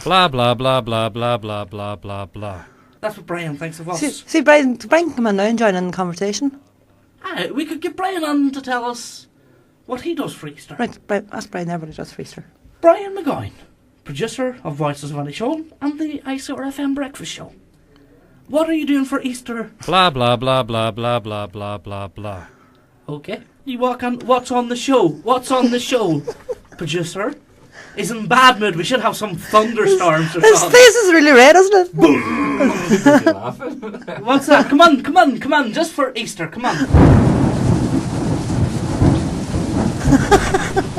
Blah, blah, blah, blah, blah, blah, blah, blah, blah. That's what Brian thinks of us. See, Brian can come in now and join in the conversation. Aye, we could get Brian on to tell us what he does for Easter. Right, ask Brian there what he does for Easter. Brian McGowan, producer of Voices of Any Show and the Icrfm Breakfast Show. What are you doing for Easter? Blah, blah, blah, blah, blah, blah, blah, blah, blah. Okay. You walk on. What's on the show? What's on the show? Producer is in bad mood. We should have some thunderstorms or His something. face is really red, isn't it? What's that? Come on. Just for Easter. Come on.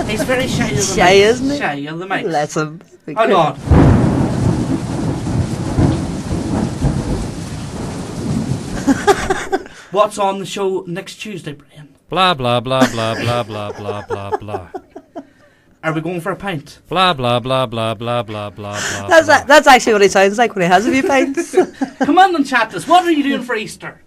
He's very shy of the Shy, mic. isn't he? Shy of the mic. Let's him. Hold on. What's on the show next Tuesday, Brian? Blah, blah, blah, blah, blah, blah, blah, blah, blah. Are we going for a pint? Blah, blah, blah, blah, blah, blah, blah, blah. That's actually what he sounds like when he has a few pints. Come on and chat to us. What are you doing for Easter?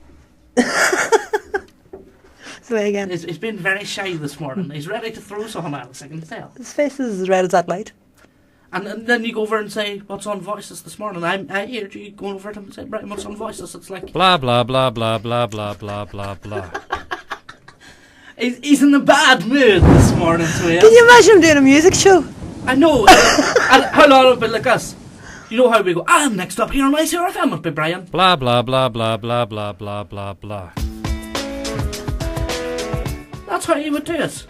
Say again. He's been very shy this morning. He's ready to throw something at us, I can tell. His face is as red as that light. And then you go over and say, what's on Voices this morning? I heard you going over to him and say, Brian, what's on Voices? It's like... Blah, blah, blah, blah, blah, blah, blah, blah, blah. He's in a bad mood this morning, so Can you imagine him doing a music show? I know. And how long it'll be like us? You know how we go, next up here on Icrfm, it'll be Brian. Blah, blah, blah, blah, blah, blah, blah, blah, blah. That's how you would do it.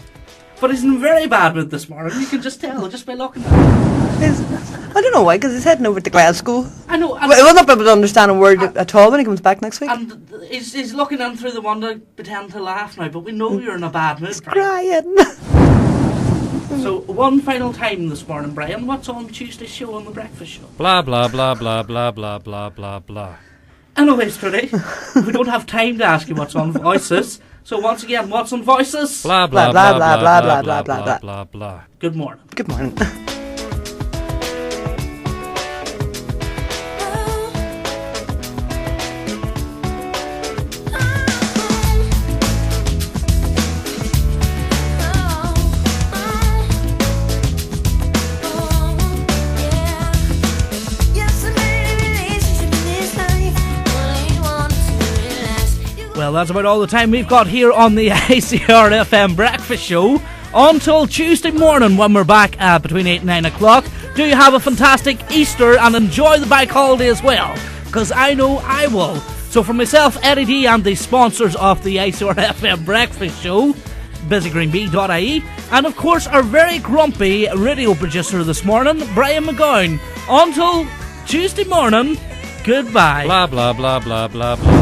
But he's in a very bad mood this morning. You can just tell, just by looking at him. I don't know why, because he's heading over to Glasgow. I know. He will not be able to understand a word at all when he comes back next week. And he's looking in through the window, pretending to laugh now, but we know you're in a bad mood, He's Brian. crying. So, one final time this morning, Brian, what's on Tuesday's show on the breakfast show? Blah, blah, blah, blah, blah, blah, blah, blah, blah. Anyways, today, we don't have time to ask you what's on Voices. So, once again, what's on Voices? Blah, blah, blah, blah, blah, blah, blah, blah, blah. Good morning. Good morning. Well, that's about all the time we've got here on the Icrfm Breakfast Show. Until Tuesday morning when we're back between 8 and 9 o'clock. Do you have a fantastic Easter and enjoy the bank holiday as well? Because I know I will. So for myself, Eddie D, and the sponsors of the Icrfm Breakfast Show, busygreenbee.ie, and of course our very grumpy radio producer this morning, Brian McGowan. Until Tuesday morning, goodbye. Blah, blah, blah, blah, blah, blah.